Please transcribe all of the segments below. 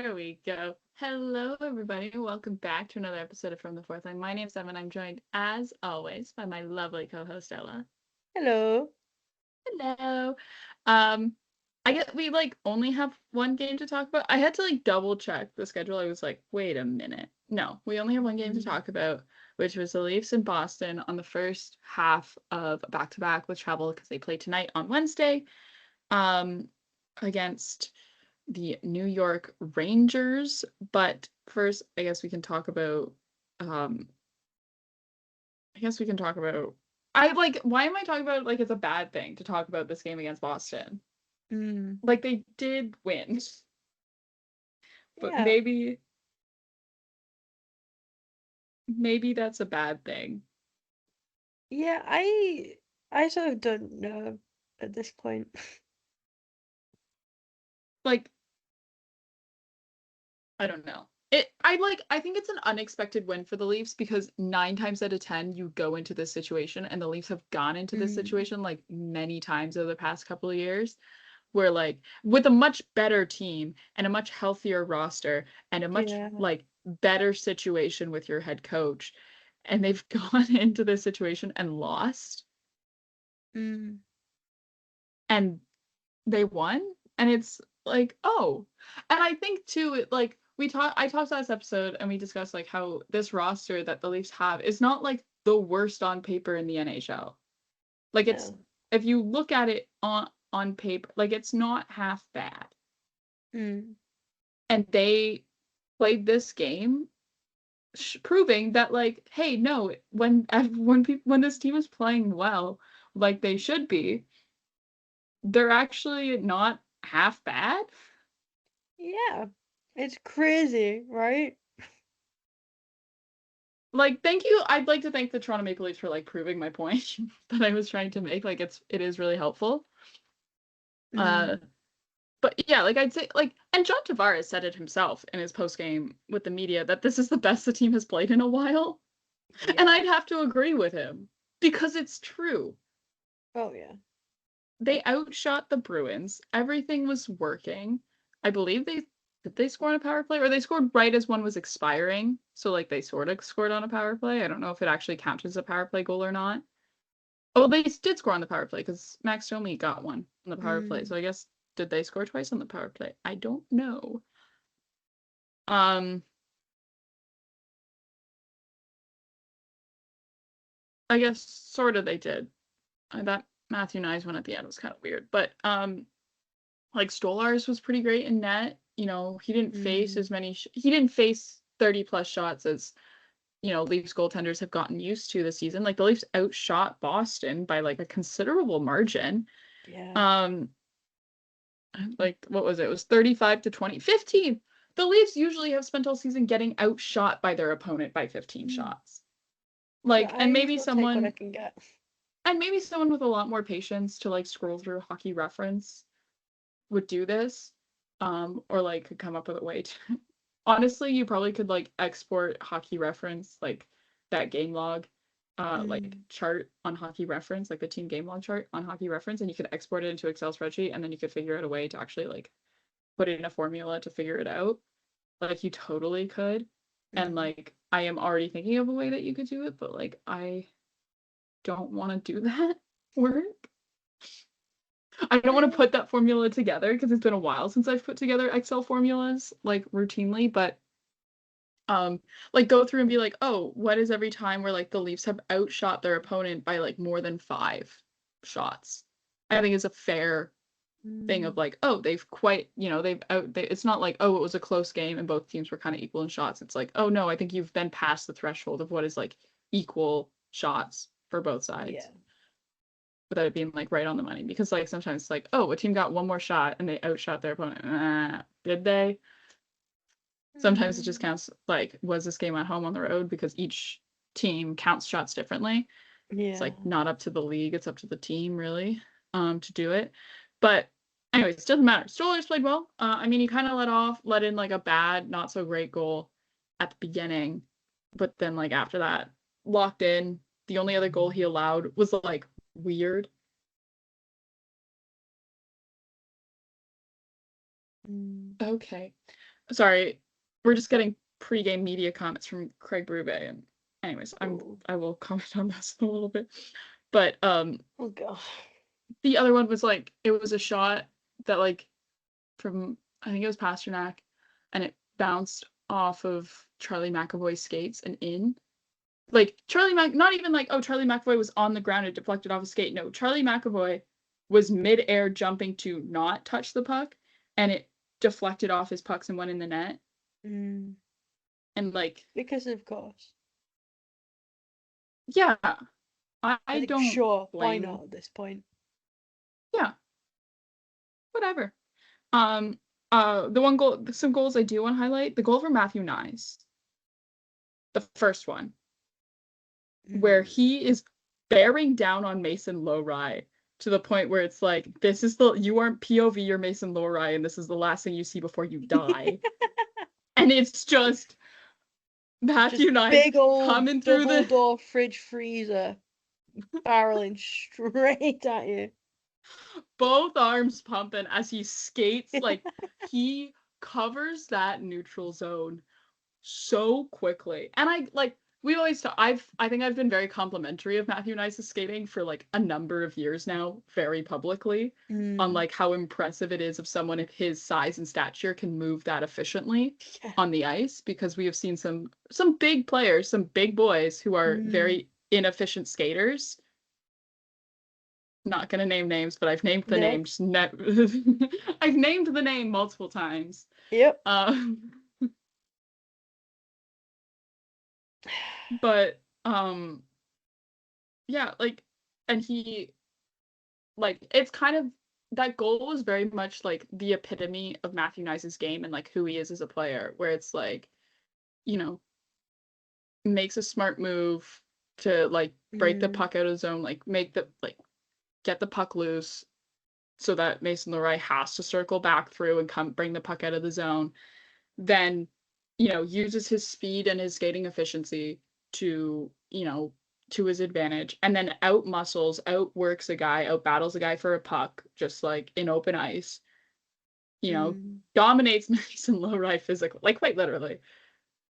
There we go. Hello, everybody. Welcome back to another episode of From the Fourth Line. My name's Evan. I'm joined, as always, by my lovely co-host, Ella. Hello. Hello. Um, I get we only have one game to talk about. I had to double check the schedule. I was like, wait a minute. No, we only have one game to talk about, which was the Leafs in Boston on the first half of a back-to-back with travel because they play tonight on Wednesday, against the New York Rangers. But first, I guess we can talk about why am I talking about it's a bad thing to talk about this game against Boston? They did win. But Yeah. maybe that's a bad thing. Yeah, I sort of don't know at this point. I don't know. I think it's an unexpected win for the Leafs because 9 times out of 10 you go into this situation, and the Leafs have gone into this situation many times over the past couple of years, where with a much better team and a much healthier roster and a much Yeah. better situation with your head coach, and they've gone into this situation and lost, and they won, and it's oh. And I think too, I talked last episode and we discussed how this roster that the Leafs have is not the worst on paper in the NHL. It's, if you look at it on paper, it's not half bad. And they played this game proving that hey, no, when this team is playing well, like they should be, they're actually not half bad. Yeah. It's crazy, right? Thank you. I'd like to thank the Toronto Maple Leafs for proving my point that I was trying to make. It is really helpful. But yeah, I'd say and John Tavares said it himself in his post game with the media that this is the best the team has played in a while. Yeah. And I'd have to agree with him because it's true. Oh yeah. They outshot the Bruins. Everything was working. I believe they score on a power play, or they scored right as one was expiring. So they sort of scored on a power play. I don't know if it actually counts as a power play goal or not. Oh, they did score on the power play because Max Domi got one on the power play. So I guess, did they score twice on the power play? I don't know. I guess sort of they did. That Matthew Knies one at the end was kind of weird, but Stolarz was pretty great in net. You know, he didn't face as many. He didn't face 30 plus shots as Leafs goaltenders have gotten used to this season. The Leafs outshot Boston by a considerable margin. Yeah. What was it? It was 35-20. 15. The Leafs usually have spent all season getting outshot by their opponent by 15 shots. And maybe someone, take what I can get. and maybe someone with a lot more patience to scroll through Hockey Reference would do this, or could come up with a way to. Honestly, you probably could export Hockey Reference, that game log chart on Hockey Reference, the team game log chart on Hockey Reference, and you could export it into Excel spreadsheet, and then you could figure out a way to actually put it in a formula to figure it out. You totally could. And I am already thinking of a way that you could do it, but I don't want to do that work. I don't want to put that formula together because it's been a while since I've put together Excel formulas routinely, but go through and be oh, what is every time where the Leafs have outshot their opponent by more than 5 shots? I think is a fair thing of oh, they've quite, it's not oh, it was a close game and both teams were kind of equal in shots. It's oh no, I think you've been past the threshold of what is equal shots for both sides. Yeah. Without it being right on the money, because sometimes it's oh, a team got one more shot and they outshot their opponent. Did they? Sometimes it just counts was this game at home on the road, because each team counts shots differently. Yeah. It's not up to the league, it's up to the team really to do it. But anyways, it doesn't matter. Stolarz played well. I mean, he kind of let in a bad, not so great goal at the beginning, but then after that, locked in. The only other goal he allowed was weird. Okay. Sorry, we're just getting pre-game media comments from Craig Brube, and anyways, Oh, I will comment on this in a little bit. But oh god. the other one was like it was a shot that like from I think it was Pasternak, and it bounced off of Charlie McAvoy's skates and in. Like not even like, oh, Charlie McAvoy was on the ground and deflected off a skate. No, Charlie McAvoy was mid-air jumping to not touch the puck, and it deflected off his pucks and went in the net. Mm. And like, Because of course. yeah, I I think don't sure, why blame. not at this point? Yeah, whatever. Um, the one goal, some goals I do want to highlight. The goal for Matthew Knies, the first one, where Mm. he is bearing down on Mason Lowry to the point where it's like, this is you aren't POV, you're Mason Lowry, and this is the last thing you see before you die. And it's just Just Matthew Knies big old coming through double the door fridge freezer barreling straight at you. both arms pumping as he skates. Like, he covers that neutral zone so quickly. And I like we always talk, I think I've been very complimentary of Matthew Knies' skating for like a number of years now, very publicly, on Mm. like how impressive it is of someone of his size and stature can move that efficiently Yeah. on the ice, because we have seen some big players, some big boys who are Mm. very inefficient skaters. Not gonna name names, but I've named the No. name. I've named the name multiple times. Yep. Um, but yeah, like, and he, like, it's kind of, that goal was very much like the epitome of Matthew Knies' game and like who he is as a player, where it's like, you know, makes a smart move to like break the Mm. puck out of zone, like make the like get the puck loose so that Mason Leroy has to circle back through and come bring the puck out of the zone. Then, uses his speed and his skating efficiency to, to his advantage, and then out muscles, outworks a guy, out battles a guy for a puck, just like in open ice, Mm. dominates Mason Lowry physically, like quite literally.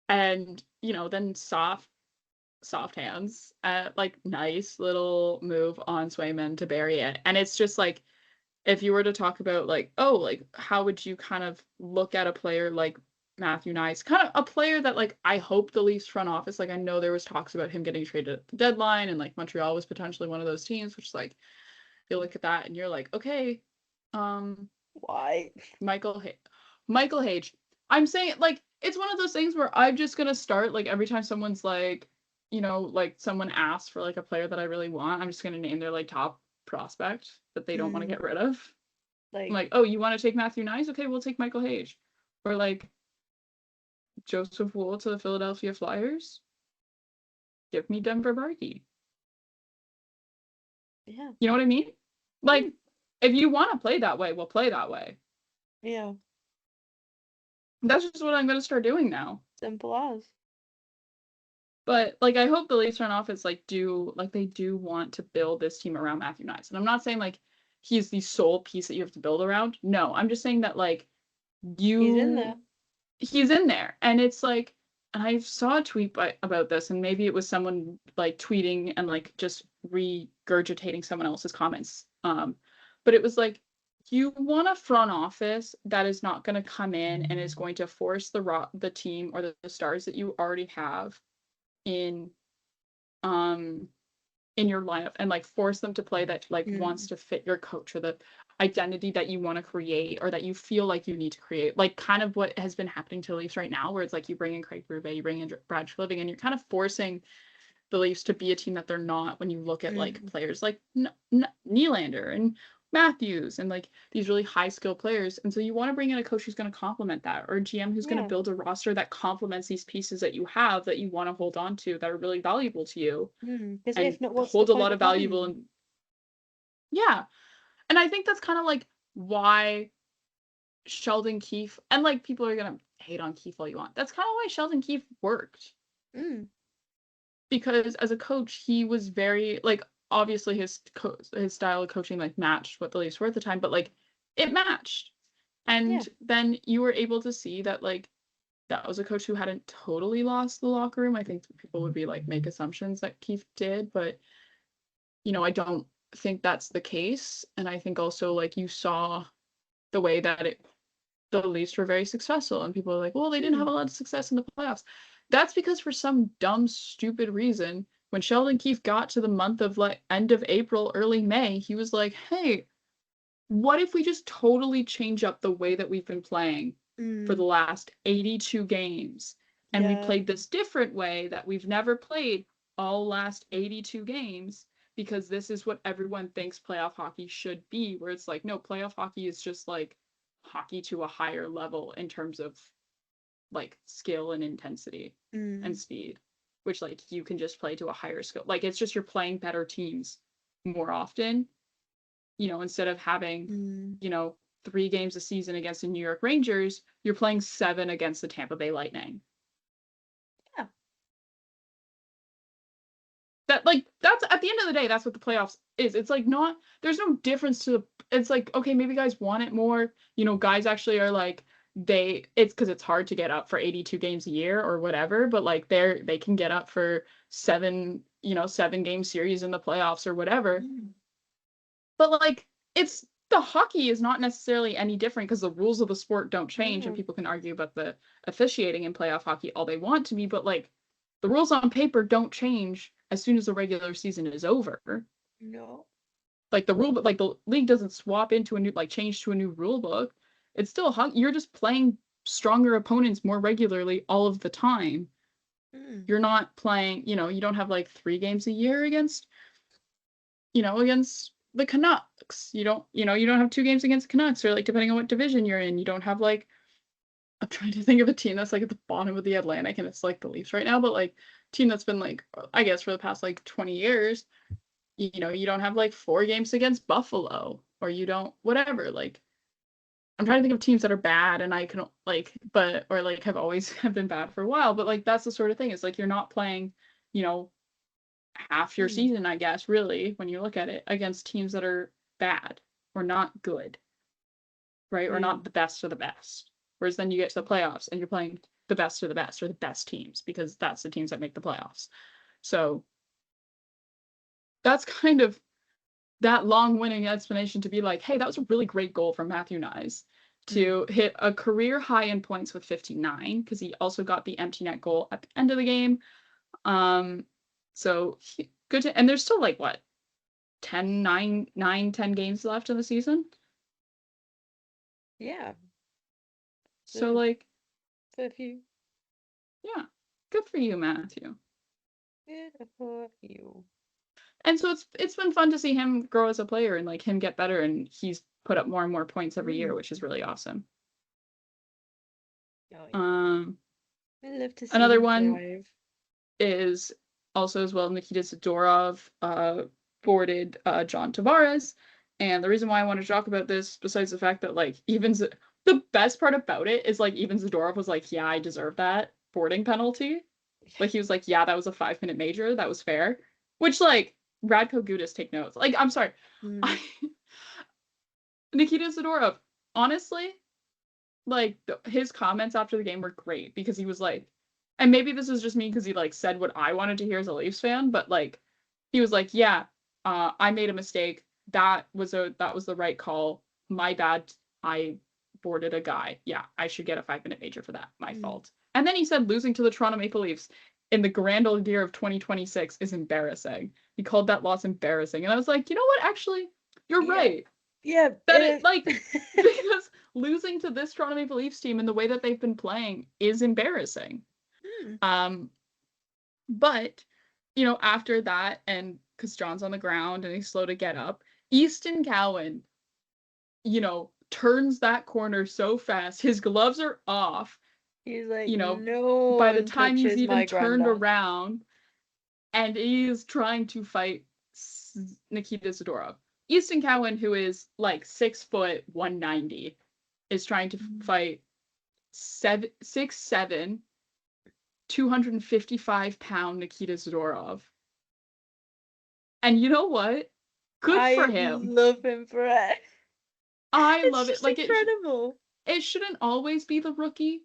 And, then soft hands, like nice little move on Swayman to bury it. And it's just like, if you were to talk about like, oh, like how would you kind of look at a player like Matthew Knies, kind of a player that like I hope the Leafs front office, like I know there was talks about him getting traded at the deadline, and like Montreal was potentially one of those teams, which like you look at that and you're like, okay, um, Why? Michael Michael Hage. I'm saying like it's one of those things where I'm just gonna start like every time someone's like, like someone asks for like a player that I really want, I'm just gonna name their like top prospect that they don't want to Mm. get rid of. I'm Like, like, oh, you want to take Matthew Knies? Okay, we'll take Michael Hage. Or like Joseph Wool to the Philadelphia Flyers. Give me Denver Barkey. yeah. You know what I mean? Mm. Like, if you want to play that way, we'll play that way. Yeah. That's just what I'm going to start doing now. Simple as. But like, I hope the Leafs front office they do want to build this team around Matthew Knies. And I'm not saying like he's the sole piece that you have to build around. No, I'm just saying that like He's in there. he's in there, and it's like, and I saw a tweet about this, and maybe it was someone like tweeting and like just regurgitating someone else's comments, but it was like, you want a front office that is not going to come in and is going to force the team or the stars that you already have in um in your lineup, and like force them to play that like wants Mm. to fit your coach or the identity that you want to create or that you feel like you need to create, like kind of what has been happening to the Leafs right now, where it's like you bring in Craig Berube, you bring in Brad Treliving, and you're kind of forcing the Leafs to be a team that they're not when you look at like Mm. players like Nylander and Matthews and like these really high skill players. And so you want to bring in a coach who's going to complement that, or a GM who's going to Yeah. build a roster that complements these pieces that you have that you want to hold on to, that are really valuable to you Because and if not, what's the hold a point lot of of having valuable. them? And yeah, and I think that's kind of like why Sheldon Keefe, and like people are gonna hate on Keefe all you want, that's kind of why Sheldon Keefe worked, Mm. because as a coach he was very like, obviously his style of coaching like matched what the Leafs were at the time, but like it matched, And Yeah. then you were able to see that, like, that was a coach who hadn't totally lost the locker room. I think people would be like, make assumptions that Keith did, but, I don't think that's the case. And I think also, like, you saw the way that the Leafs were very successful, and people are like, well, they didn't have a lot of success in the playoffs. That's because for some dumb, stupid reason, when Sheldon Keefe got to the month of like end of April, early May, he was like, hey, what if we just totally change up the way that we've been playing for the last 82 games? And we Yeah. played this different way that we've never played all last 82 games, because this is what everyone thinks playoff hockey should be, where it's like, no, playoff hockey is just like hockey to a higher level in terms of like skill and intensity and speed, which like you can just play to a higher skill. Like it's just you're playing better teams more often, instead of having, 3 games a season against the New York Rangers, you're playing 7 against the Tampa Bay Lightning. Yeah. That's at the end of the day, that's what the playoffs is. It's like there's no difference it's like, okay, maybe guys want it more. Guys actually are like, it's because it's hard to get up for 82 games a year or whatever, but like they can get up for 7 game series in the playoffs or whatever. But like the hockey is not necessarily any different because the rules of the sport don't change, and people can argue about the officiating in playoff hockey all they want to be, but like the rules on paper don't change as soon as the regular season is over. No. Like the league doesn't swap into a new, like, change to a new rule book. It's still you're just playing stronger opponents more regularly all of the time. You're not playing, you don't have like 3 games a year against the Canucks. You don't have 2 games against the Canucks, or like depending on what division you're in, you don't have like, I'm trying to think of a team that's like at the bottom of the Atlantic and it's like the Leafs right now, but like team that's been like, I guess for the past like 20 years, you don't have like 4 games against Buffalo, or you don't whatever. Like I'm trying to think of teams that are bad and I can like, but or like have always have been bad for a while, but like that's the sort of thing. It's like you're not playing, half your season, I guess, really, when you look at it, against teams that are bad or not good, right? Or not the best of the best. Whereas then you get to the playoffs and you're playing the best of the best, or the best teams, because that's the teams that make the playoffs. So that's kind of that long-winded explanation to be like, hey, that was a really great goal from Matthew Knies to hit a career high in points with 59, because he also got the empty net goal at the end of the game. So good and there's still like what, 10 games left in the season. Yeah. So like, a few. yeah, good for you, Matthew. Good for you. And so it's been fun to see him grow as a player and like him get better, and he's put up more and more points every year, which is really awesome. Oh, yeah. I love to see Another him one thrive. is also as well, Nikita Zadorov boarded John Tavares. And the reason why I want to talk about this, besides the fact that like the best part about it is like even Zadorov was like, yeah, I deserve that boarding penalty. Like he was like, yeah, that was a 5-minute major, that was fair. Which like Radko Gudas, take notes. Like I'm sorry, Nikita Zadorov, honestly, like his comments after the game were great, because he was like, and maybe this is just me because he like said what I wanted to hear as a Leafs fan, but like he was like, yeah, I made a mistake. That was the right call. My bad. I boarded a guy. Yeah, I should get a 5-minute major for that. My fault. And then he said losing to the Toronto Maple Leafs in the grand old year of 2026 is embarrassing. He called that loss embarrassing. And I was like, you know what? Actually, you're right. Yeah. That it like because losing to this Toronto Maple Leafs team in the way that they've been playing is embarrassing. But after that, and because John's on the ground and he's slow to get up, Easton Cowan, turns that corner so fast. His gloves are off. He's like, no by the time he's even turned granddad. around, and he's trying to fight Nikita Zadorov. Easton Cowan, who is like 6 foot 190, is trying to fight 6'7", 255-pound Nikita Zadorov. And you know what? Good for him. I love him for it. I love it. Like, it's incredible. it shouldn't always be the rookie,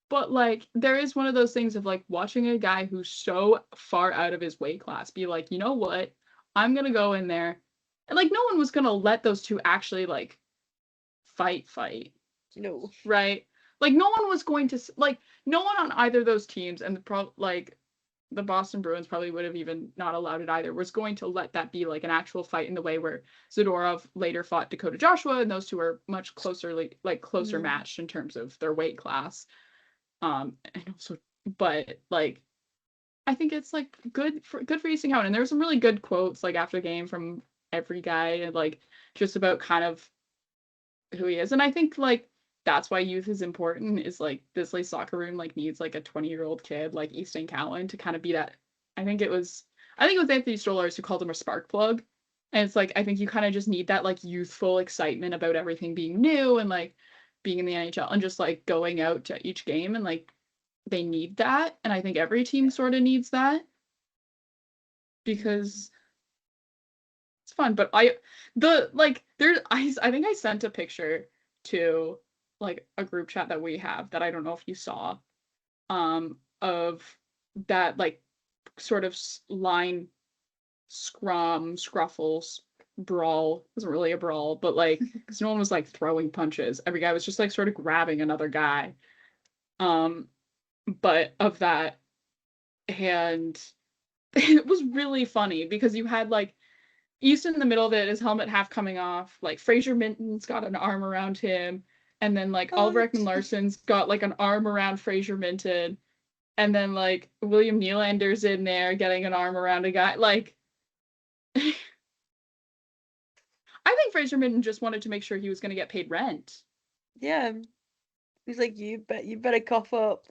but like there is one of those things of like watching a guy who's so far out of his weight class be like, you know what? I'm gonna go in there. And like no one was gonna let those two actually like fight, No. right? Like no one was going to like no one on either of those teams, and like the Boston Bruins probably would have even not allowed it either, was going to let that be like an actual fight in the way where Zadorov later fought Dakota Joshua, and those two are much closer like closer Mm. matched in terms of their weight class. And also, but like I think it's like good for Easton Cowan, and there were some really good quotes like after the game from every guy and like just about kind of who he is. And I think like that's why youth is important, is like this like soccer room like needs like a 20-year-old kid like Easton Cowan to kind of be that. I think it was Anthony Stolarz who called him a spark plug. And it's like I think you kind of just need that like youthful excitement about everything being new and like being in the NHL and just like going out to each game, and like they need that. And I think every team sort of needs that because it's fun. But I think I sent a picture to like a group chat that we have that I don't know if you saw, of that like sort of line scruffles brawl. It wasn't really a brawl, but like because no one was like throwing punches. Every guy was just like sort of grabbing another guy. Um, but of that, and it was really funny because you had like Easton in the middle of it, his helmet half coming off. Like Fraser Minton's got an arm around him, and then like Oliver What? Ekman Larsson's got like an arm around Fraser Minton, and then like William Nylander's in there getting an arm around a guy. Like I think Fraser Minton just wanted to make sure he was going to get paid rent. Yeah. He's like, you better cough up.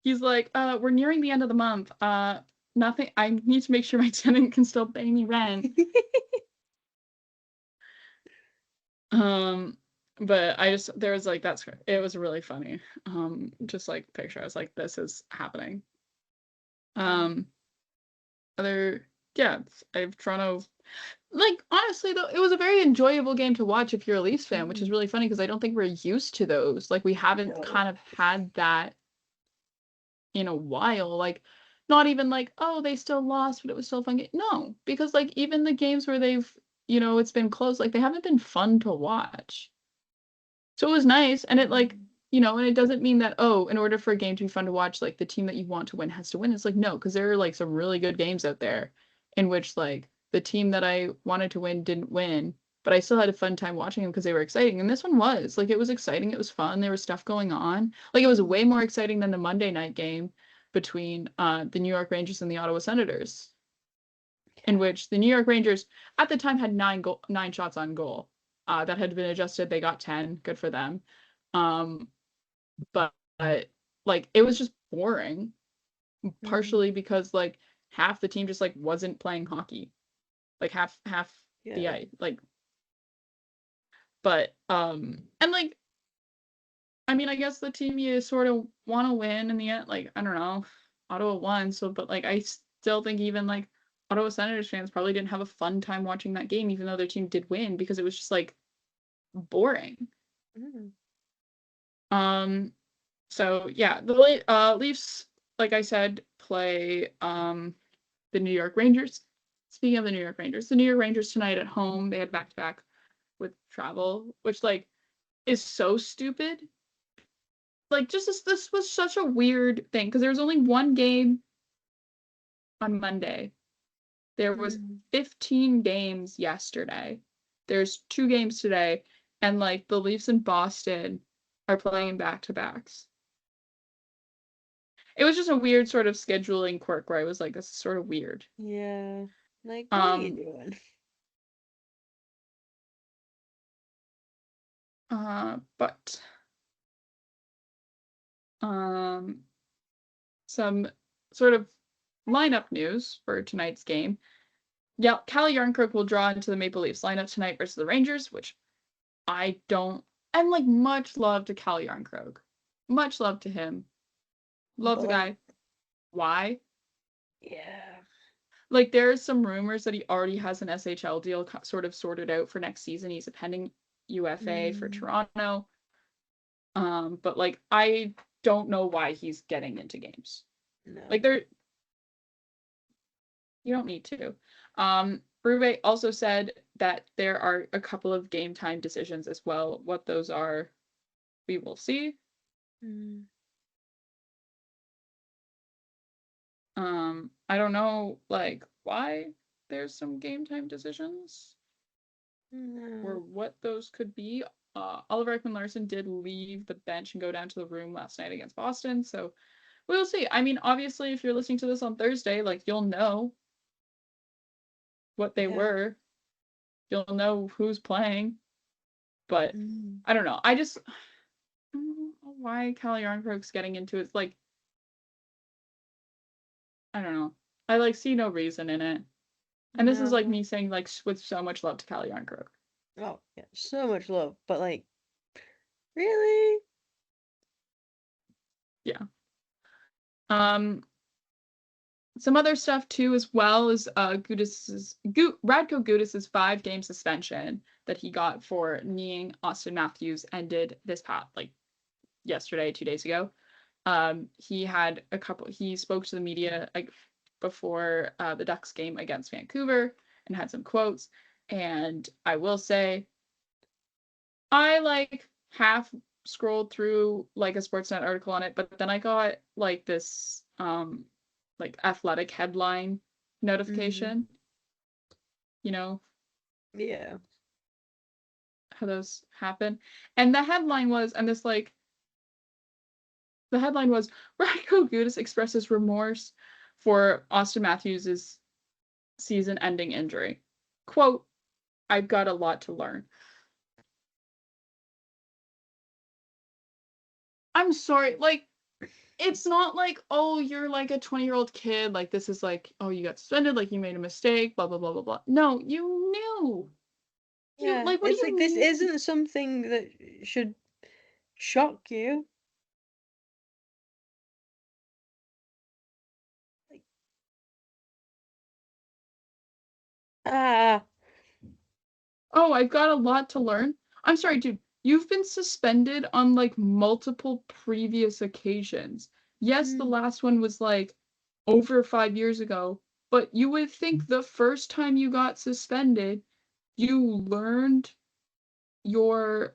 He's like, we're nearing the end of the month. Nothing. I need to make sure my tenant can still pay me rent. Um, but there was like it was really funny. Just like picture. I was like, this is happening. Um, other yeah, I've Toronto. Like honestly though, it was a very enjoyable game to watch if you're a Leafs fan, which is really funny because I don't think we're used to those. Like we haven't No. kind of had that in a while. Like not even like, oh, they still lost, but it was still a fun game. No, because like even the games where it's been close, like they haven't been fun to watch. So it was nice, and it like, and it doesn't mean that, oh, in order for a game to be fun to watch, like the team that you want to win has to win. It's like no, because there are like some really good games out there in which like the team that I wanted to win didn't win, but I still had a fun time watching them because they were exciting. And this one was like it was exciting, it was fun, there was stuff going on. Like it was way more exciting than the Monday night game between the New York Rangers and the Ottawa Senators, in which the New York Rangers at the time had nine shots on goal. That had been adjusted. They got 10. Good for them. Um, but like it was just boring, Mm. partially because like half the team just like wasn't playing hockey. Like half the Yeah. ice. Like but and like I mean I guess the team you sort of want to win in the end, like I don't know, Ottawa won, so but like I still think even like Ottawa Senators fans probably didn't have a fun time watching that game, even though their team did win, because it was just like boring. Mm. Um, so yeah, the Leafs, like I said, play the New York Rangers. Speaking of the New York Rangers, the New York Rangers tonight at home, they had back to back with travel, which like is so stupid. Like just this was such a weird thing because there was only one game on Monday. There was Mm. 15 games yesterday. There's two games today, and like the Leafs in Boston are playing back to backs. It was just a weird sort of scheduling quirk where I was like, this is sort of weird. Yeah. Like, what are you Um, doing? but um, some sort of lineup news for tonight's game. Yeah, Calle Yarncroke will draw into the Maple Leafs lineup tonight versus the Rangers, which I don't. I'm like much love to Calle Yarncroke, much love to him. Love But the like, guy. Why? yeah. Like there's some rumors that he already has an SHL deal sort of sorted out for next season. He's a pending UFA for Mm. Toronto. But like I don't know why he's getting into games. No. Like you don't need to. Brube also said that there are a couple of game time decisions as well. What those are, we will see. Mm. I don't know like why there's some game time decisions or No. what those could be. Oliver Ekman-Larsson did leave the bench and go down to the room last night against Boston, so we'll see. I mean, obviously, if you're listening to this on Thursday, like you'll know what they Yeah. were. You'll know who's playing, but Mm. I don't know. I don't know why Calle Yarncroke's getting into it. Like, I don't know. I like see no reason in it. And this is like No. me saying like with so much love to Calle Yarncroke. Oh, yeah, so much love, but like, really? Yeah. Some other stuff too as well is Radko Gudis's 5-game suspension that he got for kneeing Austin Matthews ended this past like yesterday, 2 days ago. He spoke to the media like before the Ducks game against Vancouver and had some quotes. And I will say, I like half scrolled through like a Sportsnet article on it, but then I got like this like athletic headline notification. You know Yeah. how those happen. And the headline was, and this like the headline was Radko Gudas expresses remorse for Austin Matthews' season-ending injury. Quote, I've got a lot to learn. I'm sorry, like, it's not like, oh, you're like a 20-year-old kid, like this is like, oh, you got suspended, like you made a mistake, blah, blah, blah, blah, blah. No, you knew. You, Yeah, like, what do it's like you this mean? isn't something that should shock you. Like, ah, Oh, I've got a lot to learn. I'm sorry, dude. You've been suspended on like multiple previous occasions. Yes, the mm, last one was like over 5 years ago, but you would think the first time you got suspended, you learned your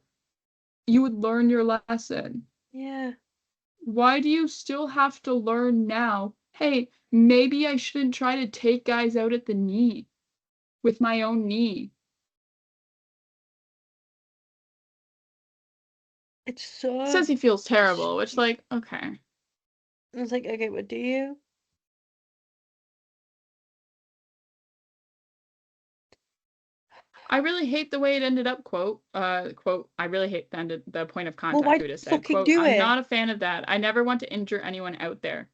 you would learn your lesson. yeah. Why do you still have to learn now? Hey, maybe I shouldn't try to take guys out at the knee with my own knee. It's so Says he feels terrible, which stupid. like, okay. It's like, okay, what do you? I really hate the way it ended up, quote, I really hate the point of Well, contact, why Gouda said, fucking quote, do I'm it? not a fan of that. I never want to injure anyone out there.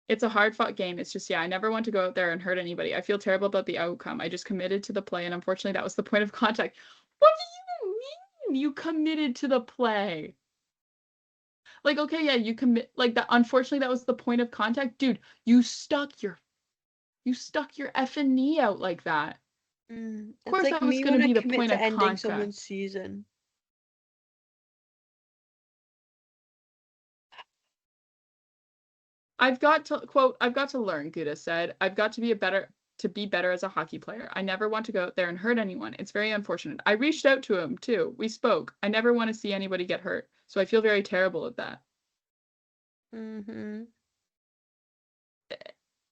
It's a hard fought game. It's just, yeah, I never want to go out there and hurt anybody. I feel terrible about the outcome. I just committed to the play, and unfortunately, that was the point of contact. What do you mean you committed to the play? Like, okay, yeah, you commit, like that. Unfortunately, that was the point of contact. Dude, you stuck your effing knee out like that. Of It's course, like that was me going to when I be the commit point to of ending someone's contact. season. I've got to learn, Gouda said. I've got to be better as a hockey player. I never want to go out there and hurt anyone. It's very unfortunate. I reached out to him too. We spoke. I never want to see anybody get hurt. So I feel very terrible at that. Mm-hmm.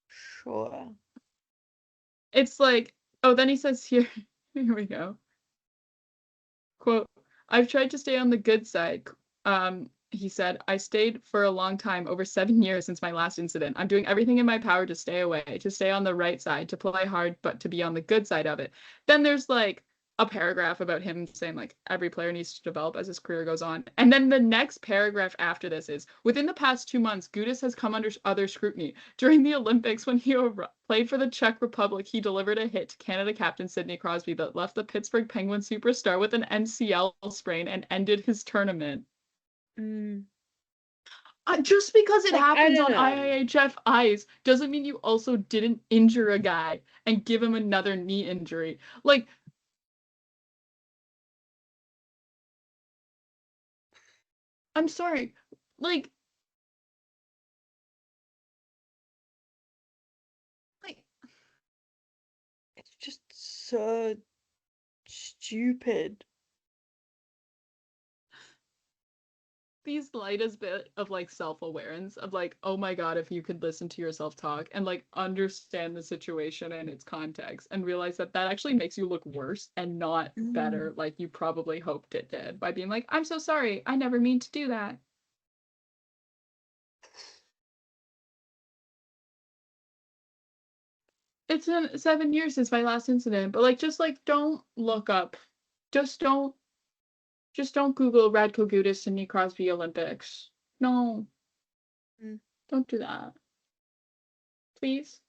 Sure. It's like, oh, then he says here, here we go. Quote, I've tried to stay on the good side. He said, I stayed for a long time, over 7 years since my last incident. I'm doing everything in my power to stay away, to stay on the right side, to play hard, but to be on the good side of it. Then there's like a paragraph about him saying like every player needs to develop as his career goes on. And then the next paragraph after this is within the past 2 months, Gudis has come under other scrutiny. During the Olympics, when he played for the Czech Republic, he delivered a hit to Canada captain Sidney Crosby that left the Pittsburgh Penguin superstar with an MCL sprain and ended his tournament. Mm. Just because it Like, I happens don't on know. IIHF ice doesn't mean you also didn't injure a guy and give him another knee injury. Like, I'm sorry. Like, like It's just so stupid. the slightest bit of like self-awareness of like, oh my god, if you could listen to yourself talk and like understand the situation and its context and realize that that actually makes you look worse and not better, Mm. like you probably hoped it did, by being like, I'm so sorry, I never mean to do that. It's been 7 years since my last incident, but like just like don't look up. Just don't Google Radko Gudas, Sidney Crosby Olympics. No, Mm. don't do that. Please.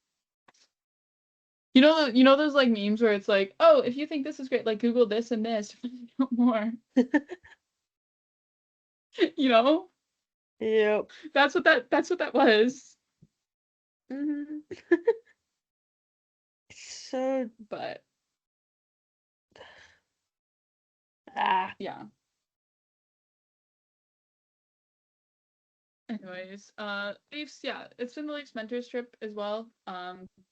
You know those like memes where it's like, oh, if you think this is great, like Google this and this to find out more. You know? Yep. That's what that was. Hmm. So But ah. yeah. Anyways, Leafs, yeah, it's been the Leafs mentors trip as well.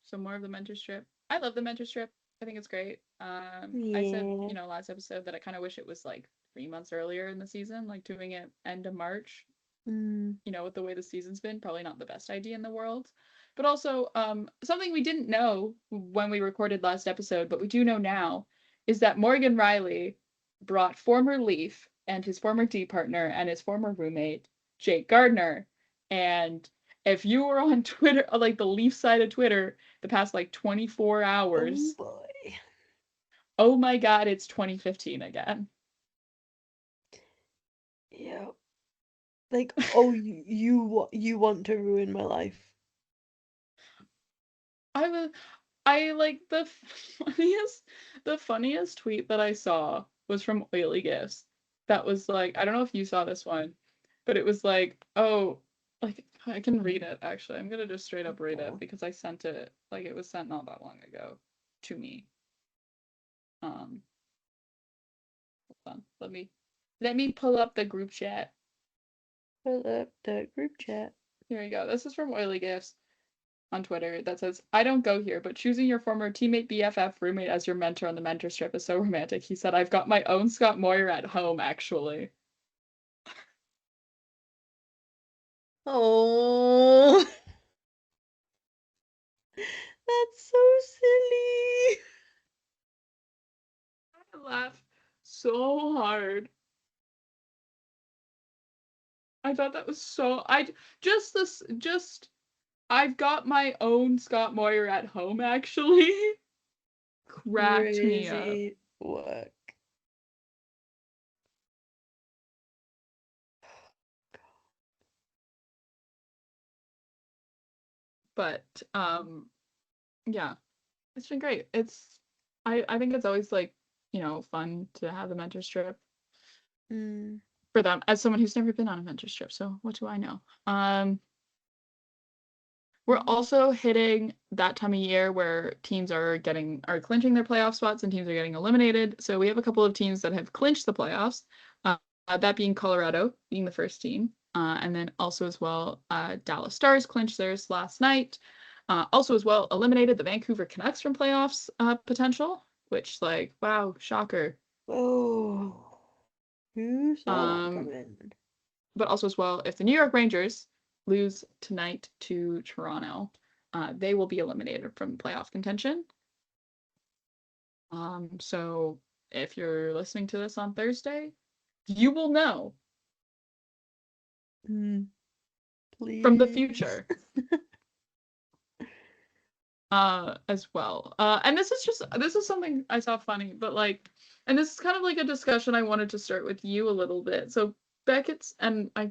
So more of the mentors trip. I love the mentors trip. I think it's great. I said, Yeah. last episode that I kind of wish it was like 3 months earlier in the season, like doing it end of March. Mm. With the way the season's been, probably not the best idea in the world. But also, something we didn't know when we recorded last episode, but we do know now, is that Morgan Riley brought former Leaf and his former D partner and his former roommate, Jake Gardiner. And if you were on Twitter, like the Leaf side of Twitter, the past like 24 Oh hours, boy. oh my god, it's 2015 again. Yep. Like, oh, you want to ruin my life. I was I like the funniest tweet that I saw was from Oily Gifts. That was like, I don't know if you saw this one, but it was like, oh, like I can read it actually. I'm gonna just straight up read it Oh. because I sent it, like it was sent not that long ago to me. Um, Hold on. Let me pull up the group chat. Pull up the group chat. Here we go. This is from Oily Gifts on Twitter that says, I don't go here, but choosing your former teammate, BFF, roommate as your mentor on the mentor strip is so romantic. He said, I've got my own Scott Moyer at home, actually. Oh, that's so silly. I laughed so hard. I thought that was so. I've got my own Scott Moyer at home, actually. Cracked me up. Crazy work. But, yeah, it's been great. I think it's always like, fun to have the mentor strip Mm. for them as someone who's never been on a mentor strip. So what do I know? We're also hitting that time of year where teams are clinching their playoff spots and teams are getting eliminated. So we have a couple of teams that have clinched the playoffs. That being Colorado being the first team, and then also as well, Dallas Stars clinched theirs last night. Also as well, eliminated the Vancouver Canucks from playoffs potential, which like wow, shocker. Oh, who saw that Um, coming? but also as well, if the New York Rangers lose tonight to Toronto, they will be eliminated from playoff contention. So if you're listening to this on Thursday, you will know Mm, from the please. future as well. And this is something I saw funny, but like, and this is kind of like a discussion I wanted to start with you a little bit. So Beckett's and I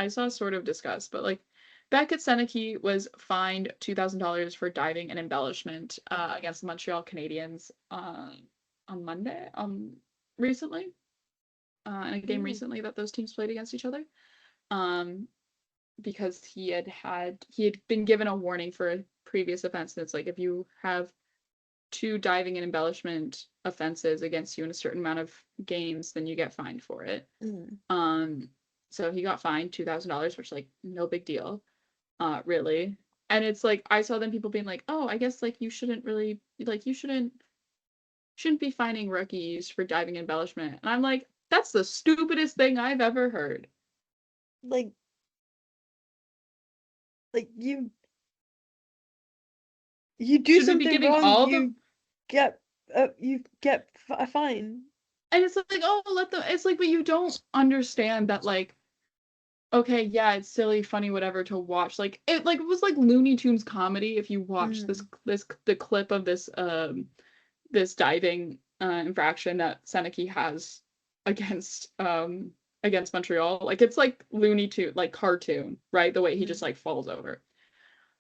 saw sort of discussed, but like Beckett Seneke was fined $2,000 for diving and embellishment against the Montreal Canadiens on Monday recently in a game Ooh. recently that those teams played against each other. Um, because he had been given a warning for a previous offense. And it's like if you have two diving and embellishment offenses against you in a certain amount of games, then you get fined for it. Mm. Um, So he got fined $2,000, which like no big deal, really. And it's like I saw then people being like, oh, I guess like you shouldn't really like you shouldn't be fining rookies for diving embellishment. And I'm like, that's the stupidest thing I've ever heard. Like you do Should we be something giving wrong, all the you get a fine. and it's like, oh, let them it's like, but you don't understand that like okay, yeah, it's silly, funny, whatever to watch. Like it was like Looney Tunes comedy if you watch Mm, the clip of this diving infraction that Seneki has against against Montreal. Like it's like Looney Tune, like cartoon, right? The way he just mm, like falls over.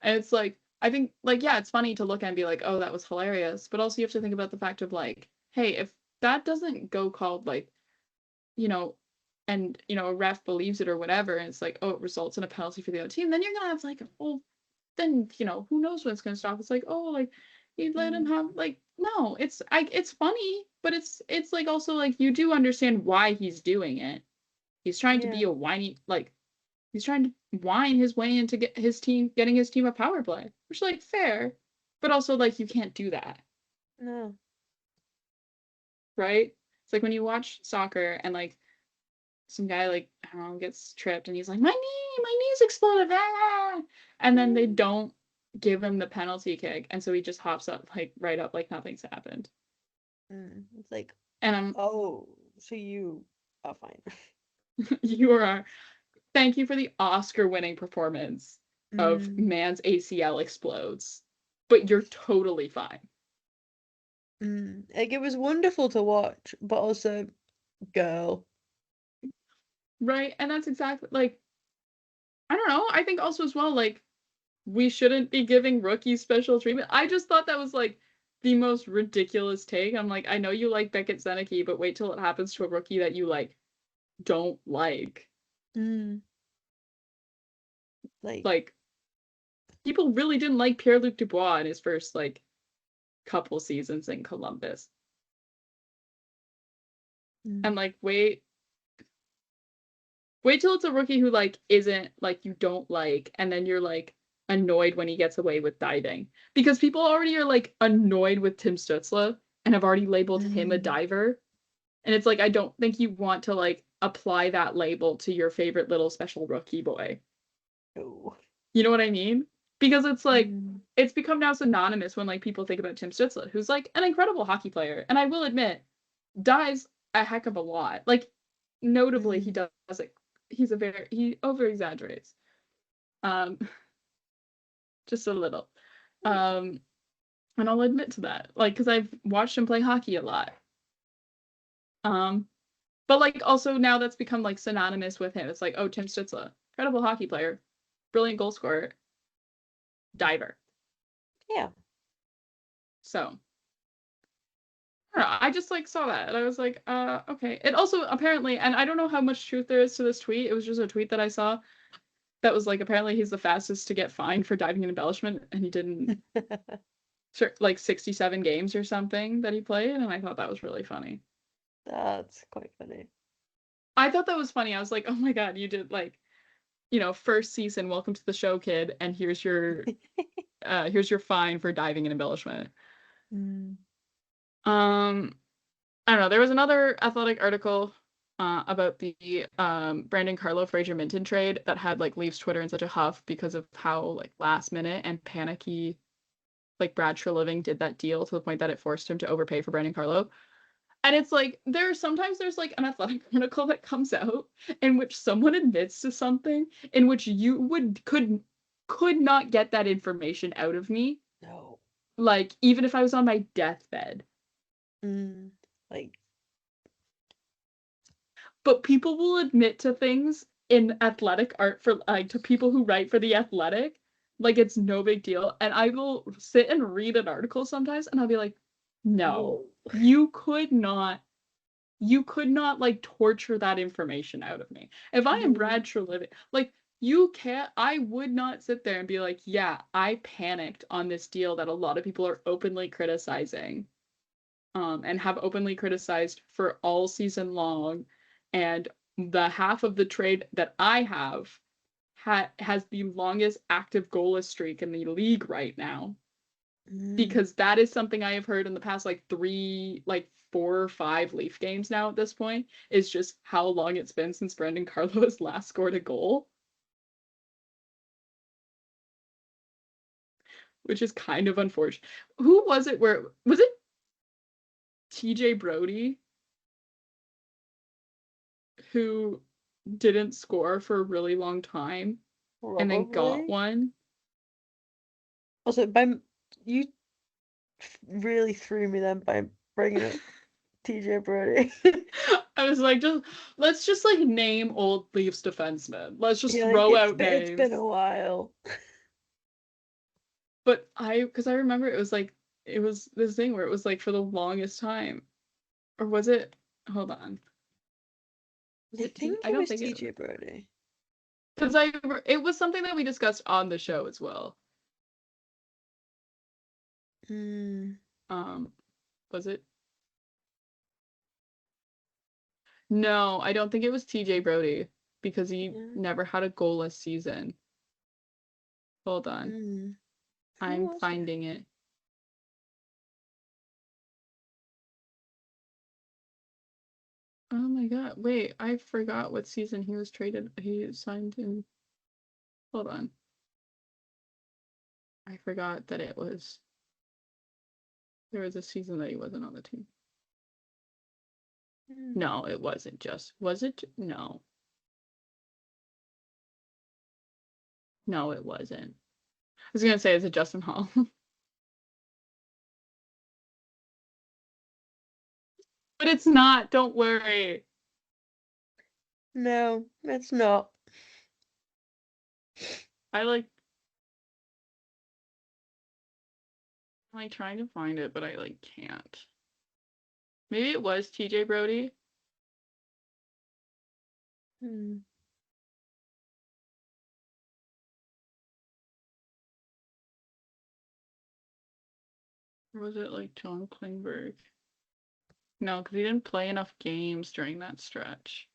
And it's like I think like yeah, it's funny to look at and be like, "Oh, that was hilarious." But also you have to think about the fact of like, hey, if that doesn't go called like, you know, and a ref believes it or whatever, and it's like, oh, it results in a penalty for the other team, then you're gonna have like, well, then who knows when it's gonna stop. It's like, oh, like you let him mm, have like no, it's funny, but it's like also like you do understand why he's doing it. He's trying to yeah. be a whiny like he's trying to whine his way into getting his team a power play, which like fair, but also like you can't do that, No. right? It's like when you watch soccer and like some guy like I don't know gets tripped and he's like my knee's exploded, ah! And then they Mm, don't give him the penalty kick, and so he just hops up like right up like nothing's happened. It's like, And I'm oh, so you are fine. you are thank you for the Oscar-winning performance of Mm, man's ACL explodes, but you're totally fine, Like it was wonderful to watch, but also, girl. right? And that's exactly like I don't know. I think also as well like we shouldn't be giving rookies special treatment. I just thought that was like the most ridiculous take. I'm like, I know you like Beckett Zeneke, but wait till it happens to a rookie that you like don't like. Mm, like, Like people really didn't like Pierre-Luc Dubois in his first like couple seasons in Columbus. mm, And like wait till it's a rookie who like isn't like you don't like and then you're like annoyed when he gets away with diving. Because people already are like annoyed with Tim Stutzla and have already labeled him a mm, diver. And it's like, I don't think you want to like apply that label to your favorite little special rookie boy. no. You know what I mean? Because it's like, Mm, it's become now synonymous when like people think about Tim Stützle, who's like an incredible hockey player. And I will admit, dives a heck of a lot. Like, notably, he mm, does it. He over exaggerates. Um, just a little. Um, and I'll admit to that. Like, because I've watched him play hockey a lot. Um, But like also now that's become like synonymous with him. It's like, oh, Tim Stützle, incredible hockey player, brilliant goal scorer, diver. yeah. So I don't know, I just like saw that and I was like, okay. It also apparently, and I don't know how much truth there is to this tweet. It was just a tweet that I saw that was like apparently he's the fastest to get fined for diving and embellishment, and he didn't like 67 games or something that he played, and I thought that was really funny. That's quite funny. I thought that was funny. I was like, oh my god, you did like first season, welcome to the show, kid, and here's your fine for diving and embellishment. Mm, Um, I don't know. There was another athletic article about the Brandon Carlo Fraser Minton trade that had like Leafs Twitter in such a huff because of how like last minute and panicky like Brad Treliving did that deal to the point that it forced him to overpay for Brandon Carlo. And it's like there's like an athletic article that comes out in which someone admits to something in which you could not get that information out of me, no. like even if I was on my deathbed. Mm, like, But people will admit to things in athletic art for like to people who write for the Athletic, like it's no big deal. And I will sit and read an article sometimes and I'll be like, no, whoa. you could not like torture that information out of me. If I am No. Brad Treliving, like you can't, I would not sit there and be like, yeah, I panicked on this deal that a lot of people are openly criticizing, and have openly criticized for all season long, and the half of the trade that I have has the longest active goalless streak in the league right now. Because that is something I have heard in the past like 4 or 5 Leaf games now at this point, is just how long it's been since Brandon Carlo has last scored a goal. Which is kind of unfortunate. Who was it was it TJ Brody who didn't score for a really long time and then got Probably. one? Also, you really threw me then by bringing up TJ Brody. I was like, let's just like name old Leafs defensemen. Let's just Yeah, like throw out it's been names. a while. But because I remember it was this thing where it was like for the longest time. Or was it? Hold on. Was I it T? think I it don't was think it was. TJ Brody. Because it was something that we discussed on the show as well. Hmm. Was it? No, I don't think it was TJ Brody because he Yeah. never had a goalless season. Hold on. Hmm. Who I'm was it? finding it. Oh my god. Wait, I forgot what season he signed in. Hold on. I forgot that there was a season that he wasn't on the team. Hmm. No, it wasn't just. Was it? No. No, it wasn't. I was gonna say, is it Justin Hall? But it's not, don't worry. No, it's not. I like I'm like trying to find it, but I like can't. Maybe it was TJ Brody. Hmm. Or was it like John Klingberg? No, because he didn't play enough games during that stretch.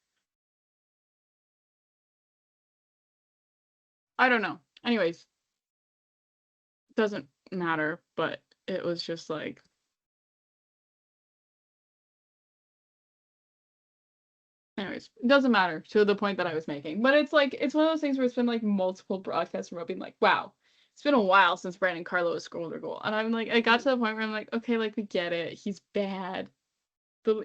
I don't know. Anyways, doesn't matter, but it was just like anyways, it doesn't matter to the point that I was making. But it's like it's one of those things where it's been like multiple broadcasts from being like, wow, it's been a while since Brandon Carlo has scored a goal. And I'm like, I got to the point where I'm like, okay, like we get it. He's bad.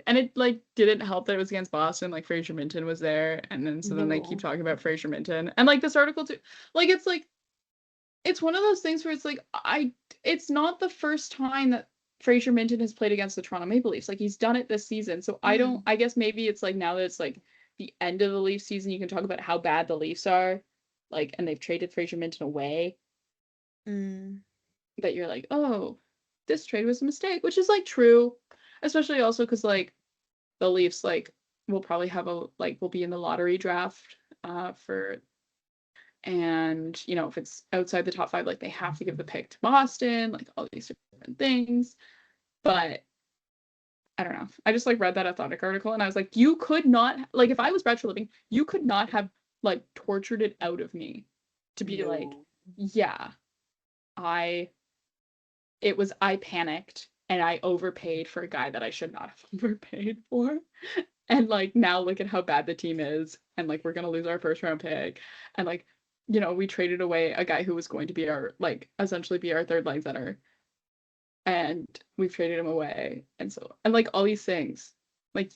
And it like didn't help that it was against Boston. Like Fraser Minton was there, and then they keep No. talking about Fraser Minton, and like this article too. Like it's one of those things where it's like it's not the first time that Fraser Minton has played against the Toronto Maple Leafs. Like he's done it this season. So Hmm. I guess maybe it's like now that it's like the end of the Leafs season, you can talk about how bad the Leafs are. Like, and they've traded Fraser Minton away. Hmm. That you're like, oh, this trade was a mistake, which is like true. Especially also because like the Leafs like will probably have will be in the lottery draft for and if it's outside the top 5 like they have to give the pick to Boston, like all these different things. But I don't know. I just like read that Athletic article and I was like, you could not like if I was Brett Living, you could not have like tortured it out of me to be like, No. yeah, I I panicked and I overpaid for a guy that I should not have overpaid for. And like now look at how bad the team is and like we're gonna lose our first round pick. And like, we traded away a guy who was going to be our like essentially be our third line center. And we've traded him away. And like all these things. Like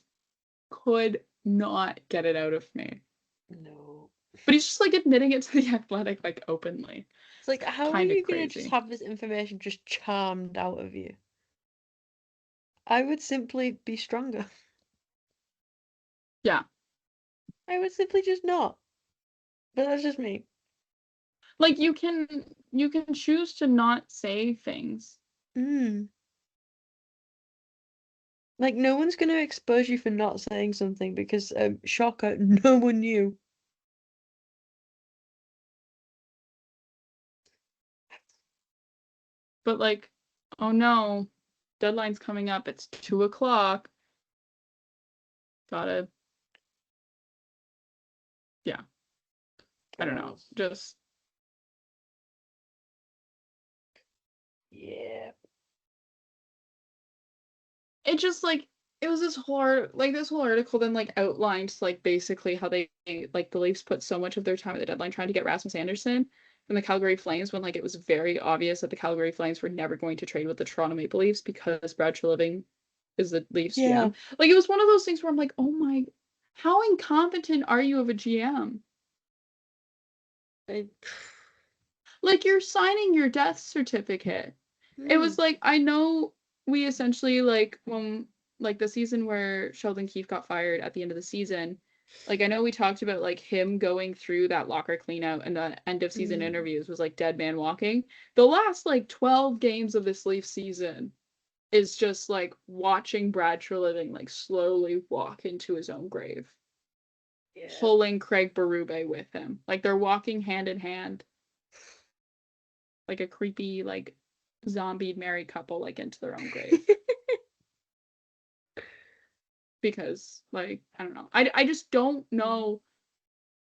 could not get it out of me. No. But he's just like admitting it to the Athletic like openly. It's like, how are Kind of you gonna just crazy. have this information just charmed out of you? I would simply be stronger. Yeah. I would simply just not. But that's just me. Like you can choose to not say things. Mm. Like, no one's gonna expose you for not saying something because, shocker, no one knew. But like, oh no, deadline's coming up. It's 2 o'clock. Gotta I don't know. Just yeah. it just like it was this whole article then like outlined like basically how they like the Leafs put so much of their time at the deadline trying to get Rasmus Anderson from the Calgary Flames when like it was very obvious that the Calgary Flames were never going to trade with the Toronto Maple Leafs because Brad Treliving is the Leafs Yeah. GM. Like it was one of those things where I'm like, oh my, how incompetent are you of a GM? I, Like you're signing your death certificate. It was like I know we essentially like when like the season where Sheldon Keefe got fired at the end of the season, like I know we talked about like him going through that locker cleanout and the end of season interviews was like dead man walking. The last like 12 games of this Leaf season is just like watching Brad Treliving like slowly walk into his own grave. yeah. Pulling Craig Berube with him. Like they're walking hand in hand. Like a creepy, like zombie married couple like into their own grave. Because like I don't know. I just don't know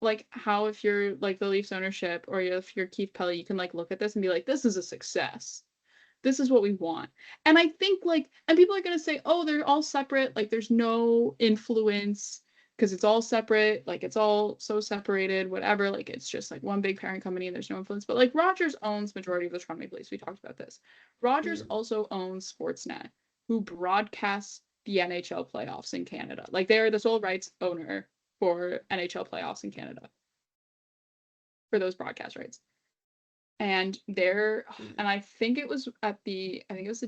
like how if you're like the Leafs ownership or if you're Keith Pelly, you can like look at this and be like, this is a success. This is what we want. And I think like and people are gonna say, oh, they're all separate, like there's no influence because it's all separate, like it's all so separated, whatever, like it's just like one big parent company and there's no influence. But like Rogers owns majority of the Toronto Maple Leafs. We talked about this. Rogers also owns Sportsnet, who broadcasts the NHL playoffs in Canada. Like they are the sole rights owner for NHL playoffs in Canada for those broadcast rights. And there, and I think it was I think it was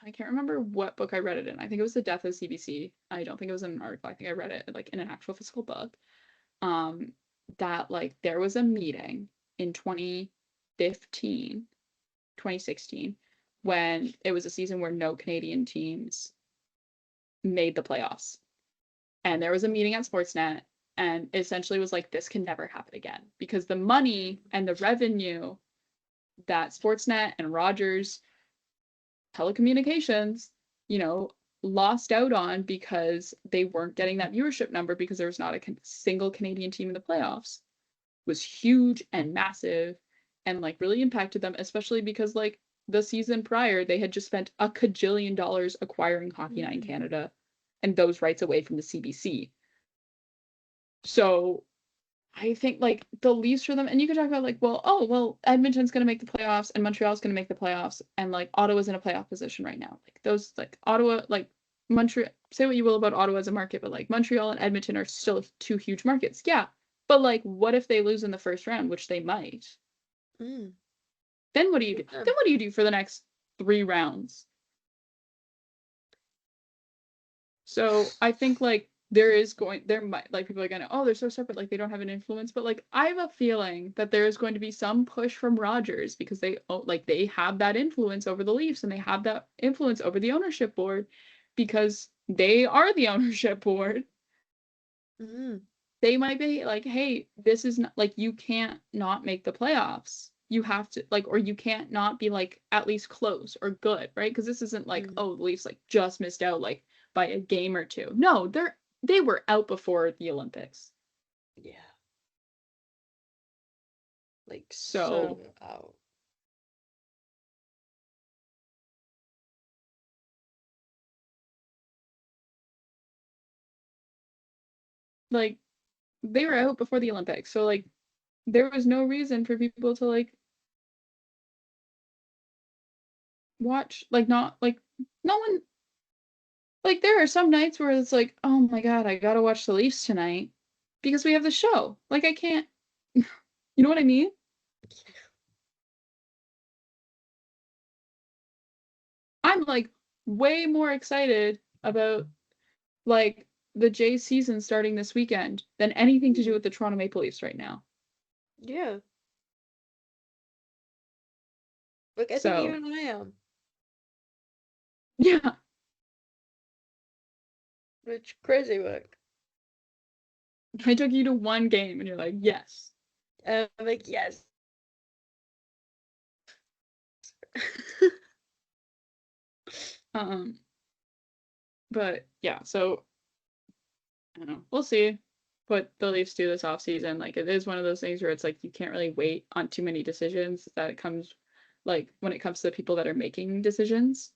I can't remember what book I read it in. I think it was The Death of CBC. I don't think it was in an article. I think I read it like in an actual physical book. That like there was a meeting in 2015, 2016, when it was a season where no Canadian teams made the playoffs. And there was a meeting at Sportsnet and essentially was like, this can never happen again because the money and the revenue that Sportsnet and Rogers telecommunications, you know, lost out on because they weren't getting that viewership number because there was not a single Canadian team in the playoffs was huge and massive and like really impacted them, especially because like the season prior they had just spent a cajillion dollars acquiring Hockey Night in Canada and those rights away from the CBC. So I think like the Leafs for them, and you could talk about like, well, Edmonton's gonna make the playoffs and Montreal's gonna make the playoffs, and like Ottawa's in a playoff position right now. Like those, like Ottawa, like Montreal. Say what you will about Ottawa as a market, but like Montreal and Edmonton are still two huge markets. Yeah, but like, what if they lose in the first round, which they might? Then what do you do? Then what do you do for the next 3 rounds? So I think like there might like people are gonna, oh, they're so separate, like they don't have an influence, but like I have a feeling that there is going to be some push from Rogers because they have that influence over the Leafs and they have that influence over the ownership board because they are the ownership board. They might be like, hey, this is not like you can't not make the playoffs. You have to like, or you can't not be like at least close or good, right? Because this isn't like, oh, the Leafs like just missed out like by a game or two. No, they were out before the Olympics. Yeah. Like So out. like they were out before the Olympics. So like there was no reason for people to like watch like not like no one like there are some nights where it's like, oh my God, I gotta watch the Leafs tonight because we have the show. Like I can't you know what I mean? I'm like way more excited about like the Jays season starting this weekend than anything to do with the Toronto Maple Leafs right now. Yeah. Like I think So even I am. yeah, Which crazy work. I took you to one game and you're like, yes. I'm like, yes. But yeah, so I don't know. We'll see. what the Leafs do this offseason. Like, it is one of those things where it's like you can't really wait on too many decisions that it comes, like, when it comes to the people that are making decisions,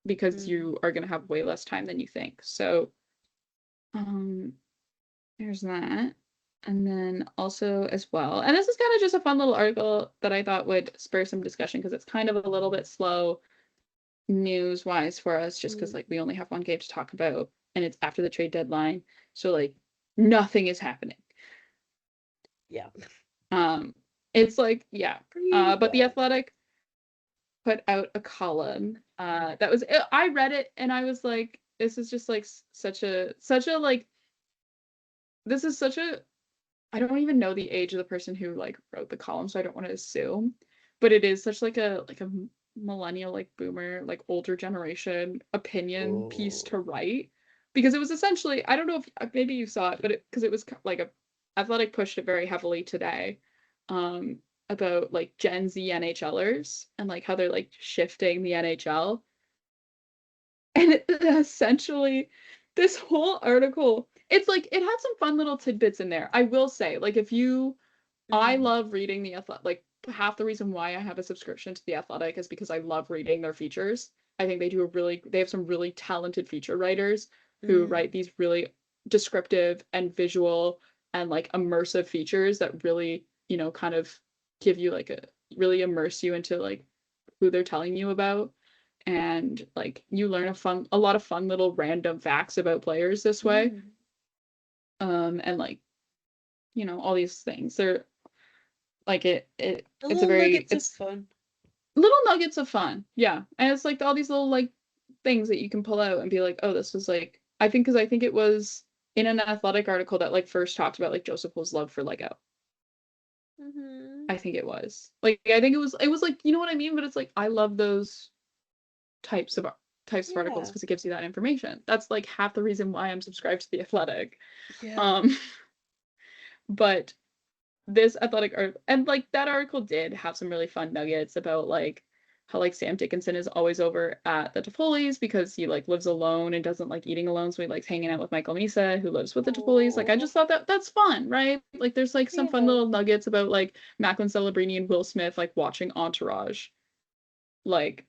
because you are going to have way less time than you think. So, there's that. And then also as well, and this is kind of just a fun little article that I thought would spur some discussion because it's kind of a little bit slow news wise for us, just because like we only have one game to talk about and it's after the trade deadline. So like nothing is happening. Yeah. It's like, yeah. Pretty But The bad. Athletic put out a column that was, I read it and I was like, this is just like such a like, this is such a, I don't even know the age of the person who like wrote the column, so I don't want to assume, but it is such like a millennial, like boomer, like older generation opinion piece to write, because it was essentially, I don't know if maybe you saw it, but because it was like a Athletic pushed it very heavily today, about like Gen Z NHLers and like how they're like shifting the NHL. And it, essentially, this whole article, it's like it had some fun little tidbits in there. I will say, like, if you, I love reading the Athletic. Like, half the reason why I have a subscription to the Athletic is because I love reading their features. I think they have some really talented feature writers who write these really descriptive and visual and like immersive features that really, kind of give you like really immerse you into like who they're telling you about, and like you learn a lot of fun little random facts about players this way. And like, all these things, they're like The it's a little very, nuggets of it's fun. little nuggets of fun, yeah. And it's like all these little like things that you can pull out and be like, oh, this was like, I think, because I think it was in an Athletic article that like first talked about like Joseph Wool's love for Lego. I think it was like, I think it was like, you know what I mean, but it's like I love those types of articles Yeah. because it gives you that information. That's like half the reason why I'm subscribed to the Athletic. Yeah. Um, but this Athletic art, and like that article did have some really fun nuggets about like how like Sam Dickinson is always over at the Toffoli's because he like lives alone and doesn't like eating alone, so he likes hanging out with Michael Misa, who lives with the Toffoli's. Like, I Oh. just thought that that's fun, right? Like there's like some fun Yeah. little nuggets about like Macklin Celebrini and Will Smith like watching Entourage like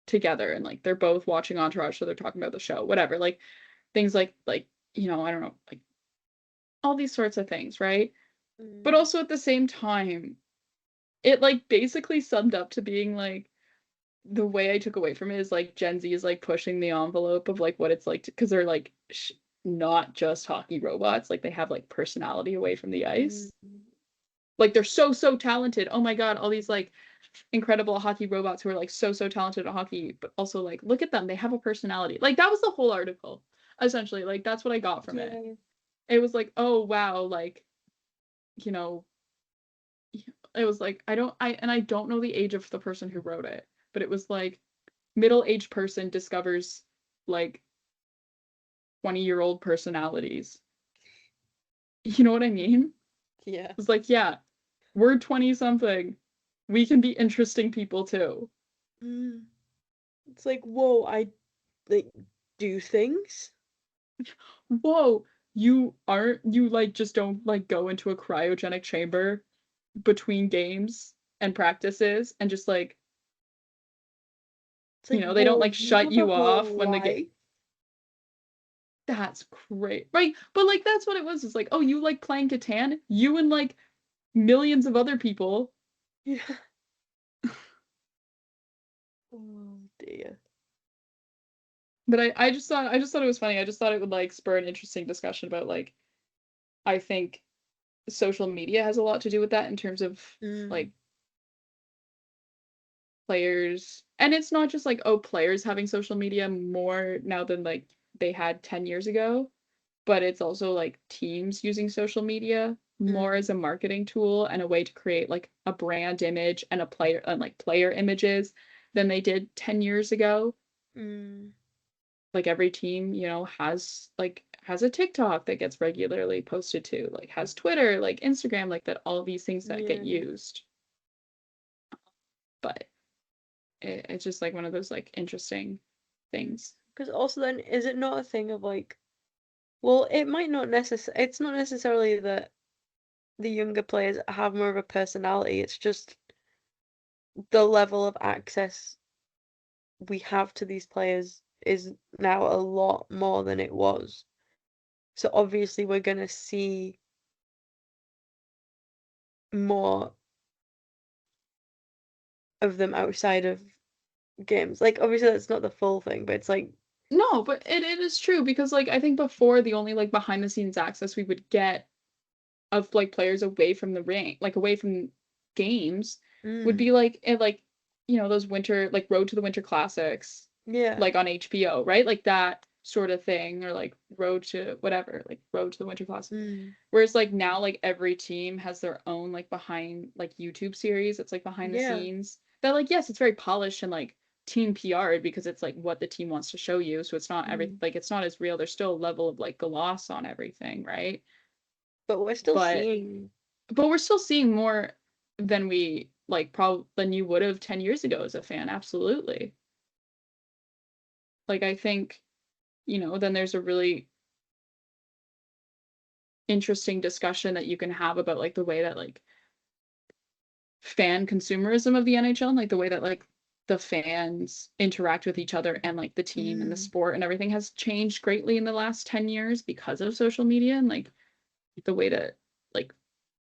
together, and like they're both watching Entourage, so they're talking about the show, whatever, like things like I don't know, like all these sorts of things, right? But also at the same time, it like basically summed up to being like, the way I took away from it is like Gen Z is like pushing the envelope of like what it's like because they're like not just hockey robots, like they have like personality away from the ice. Like they're so talented. Oh my god, all these like incredible hockey robots who are like so talented at hockey, but also like look at them, they have a personality. Like that was the whole article. Essentially, like that's what I got from it. Yeah. It was like, oh wow, like, you know, it was like I don't know the age of the person who wrote it, but it was like middle-aged person discovers like 20-year-old personalities. You know what I mean? Yeah. It's like, yeah, we're 20 something. We can be interesting people too. It's like, whoa, I like do things. Whoa, you like just don't like go into a cryogenic chamber between games and practices and just like, It's like, they don't whoa, like you shut have a you off whole when the game. life. That's great. Right? But like that's what it was. It's like, oh, you like playing Catan? You and like millions of other people. Yeah. Oh dear. But I just thought it was funny. I just thought it would like spur an interesting discussion about like, I think social media has a lot to do with that in terms of like players. And it's not just like, oh, players having social media more now than like they had 10 years ago, but it's also like teams using social media more as a marketing tool and a way to create like a brand image and a player and like player images than they did 10 years ago. Like every team, has a TikTok that gets regularly posted to, like has Twitter, like Instagram, like that, all these things that get Yeah. used. But it's just like one of those like interesting things. Because also then, is it not a thing of like Well, it's not necessarily that the younger players have more of a personality, it's just the level of access we have to these players is now a lot more than it was. So obviously we're gonna see more of them outside of games. Like obviously that's not the full thing, but it's like No, but it is true because like I think before the only like behind the scenes access we would get of like players away from the ring, like away from games, would mm, be like those winter like Road to the Winter Classics, yeah. like on HBO, right? Like that sort of thing, or like Road to whatever, like Road to the Winter Classic. Mm, Whereas like now, like every team has their own like behind like YouTube series. It's like behind the yeah. scenes. That like yes, it's very polished and like team PR'd because it's like what the team wants to show you. So it's not Mm. it's not as real. There's still a level of like gloss on everything, right? But we're still But seeing we're still seeing more than we like probably than you would have 10 years ago as a fan. Absolutely. Like I think, then there's a really interesting discussion that you can have about like the way that like fan consumerism of the NHL and like the way that like the fans interact with each other and like the team and the mm, sport and everything has changed greatly in the last 10 years because of social media and like the way that like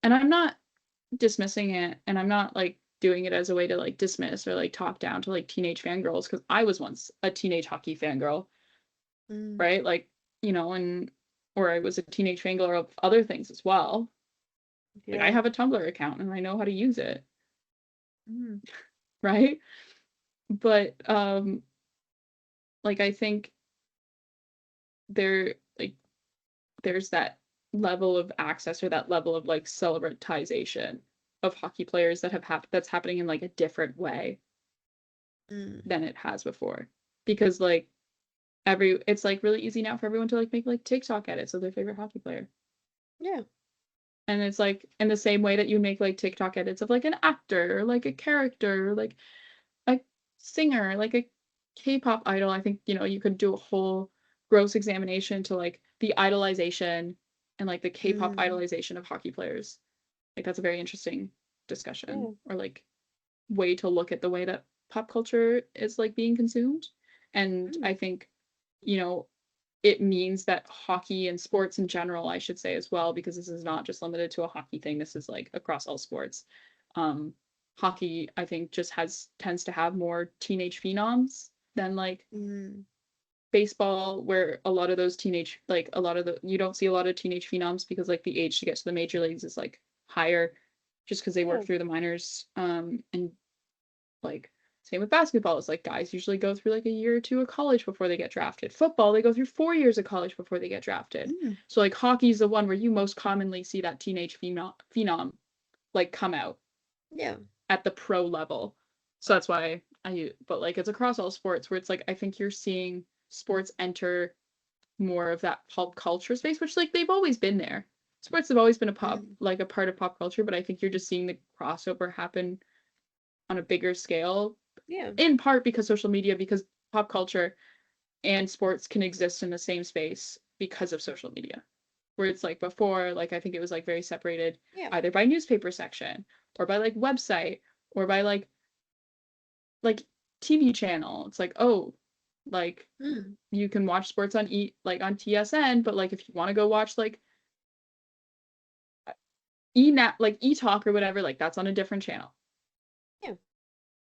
and I'm not dismissing it and I'm not like doing it as a way to like dismiss or like talk down to like teenage fangirls because I was once a teenage hockey fangirl, mm, right? Like, and or I was a teenage fangirl of other things as well. Like I yeah. have a Tumblr account and I know how to use it, Mm, right? But like I think there like there's that level of access or that level of like celebratization of hockey players that that's happening in like a different way mm, than it has before because like it's like really easy now for everyone to like make like TikTok edits of their favorite hockey player. yeah. And it's like in the same way that you make like TikTok edits of like an actor or like a character or like a singer, like a K-pop idol. I think, you could do a whole gross examination to like the idolization and like the K-pop Mm, idolization of hockey players. Like that's a very interesting discussion yeah. or like way to look at the way that pop culture is like being consumed. And Mm, I think, you know, it means that hockey and sports in general, I should say as well, because this is not just limited to a hockey thing. This is like across all sports. Um, Hockey, I think, just tends to have more teenage phenoms than like mm, baseball, where a lot of those teenage, like a lot of you don't see a lot of teenage phenoms because like the age to get to the major leagues is like higher, just because they work yeah. through the minors. And like same with basketball. It's like guys usually go through like a year or two of college before they get drafted. Football, they go through 4 years of college before they get drafted. Mm, So like hockey's the one where you most commonly see that teenage phenom like come out yeah. at the pro level. So that's why but like it's across all sports where it's like I think you're seeing sports enter more of that pop culture space, which like they've always been there. Sports have always been Mm, a part of pop culture, but I think you're just seeing the crossover happen on a bigger scale, yeah. in part because social media, because pop culture and sports can exist in the same space because of social media. Where it's like before, like I think it was like very separated Yeah. either by newspaper section or by like website or by like TV channel. It's like, oh, like Mm, you can watch sports on on TSN, but like if you want to go watch like eTalk or whatever, like that's on a different channel. yeah.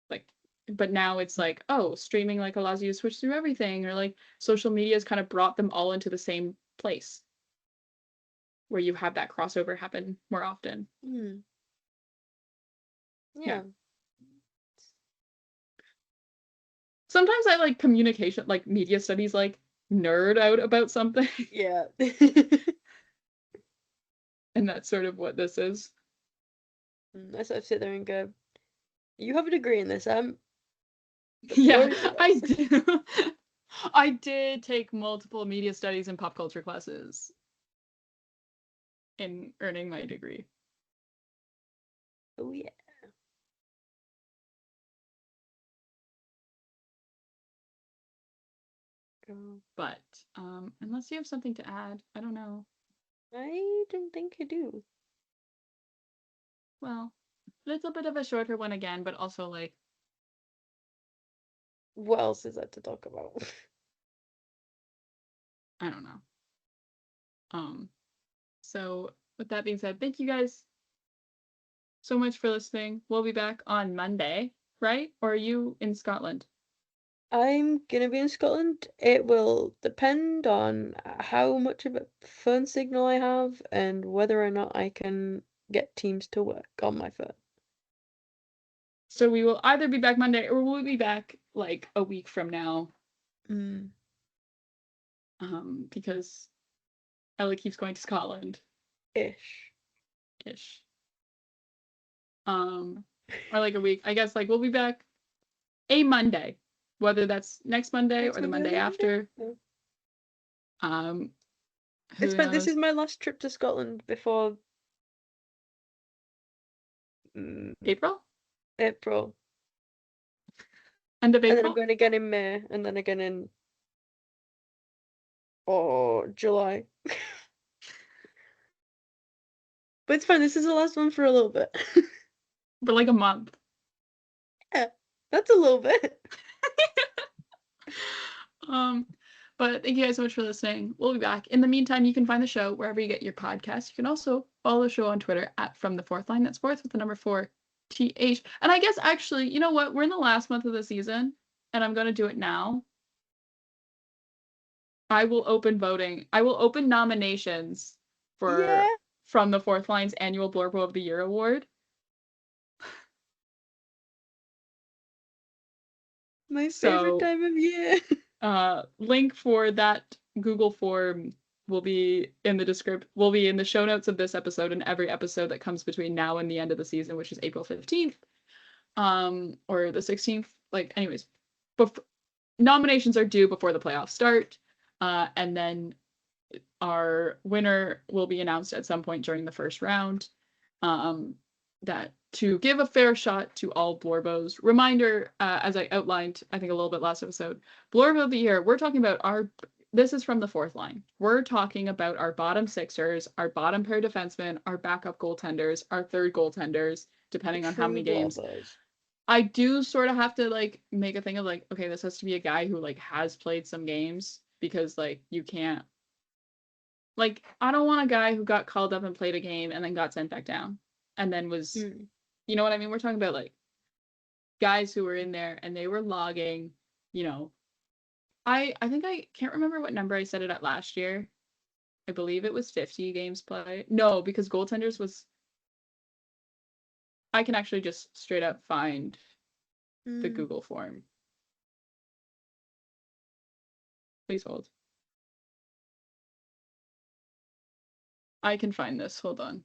Like but now it's like, oh, streaming like allows you to switch through everything, or like social media has kind of brought them all into the same place where you have that crossover happen more often. Mm, Yeah. yeah. Sometimes I like communication, like media studies, like nerd out about something, Yeah. and that's sort of what this is. I sort of sit there and go, you have a degree in this, the Yeah, floor is I yours. do. I did take multiple media studies and pop culture classes in earning my degree. Oh yeah. God. But unless you have something to add, I don't know. I don't think I do. Well, a little bit of a shorter one again, but also like, What else is there to talk about? I don't know. So with that being said, thank you guys so much for listening. We'll be back on Monday, right? Or are you in Scotland? I'm gonna be in Scotland. It will depend on how much of a phone signal I have and whether or not I can get Teams to work on my phone. So we will either be back Monday or we'll be back like a week from now. Mm. Because Ellie keeps going to Scotland. Ish. Ish. Or like a week. I guess like we'll be back a Monday. Whether that's next Monday or Next the Monday or Monday the Monday? after. Yeah. Who This is knows? my last trip to Scotland before April? April. End of And then I'm April? going again in May, and then again in July. But it's fine, this is the last one for a little bit. For like a month. Yeah, that's a little bit. But thank you guys so much for listening. We'll be back. In the meantime, you can find the show wherever you get your podcasts. You can also follow the show on Twitter at From the Fourth Line. That's fourth with the number 4TH. And I guess actually, you know what? We're in the last month of the season, and I'm gonna do it now. I will open voting. I will open nominations Yeah, for From the Fourth Line's annual Blurbo of the Year award. my favorite So time of year. link for that Google form will be in the show notes of this episode and every episode that comes between now and the end of the season, which is April 15th, or the 16th. Like, anyways, nominations are due before the playoffs start, and then our winner will be announced at some point during the first round. That to give a fair shot to all Blorbos. Reminder, as I outlined, I think a little bit last episode, Blorbo of the Year, we're talking about this is from the fourth line. We're talking about our bottom sixers, our bottom pair defensemen, our backup goaltenders, our third goaltenders, depending on how True many games. Blorbos. I do sort of have to like make a thing of like, okay, this has to be a guy who like has played some games because like you can't like I don't want a guy who got called up and played a game and then got sent back down and then was you know what I mean? We're talking about like guys who were in there and they were logging, you know. I think I can't remember what number I said it at last year. I believe it was 50 games played. No, because goaltenders was I can actually just straight up find the Google form. Please hold. I can find this. Hold on.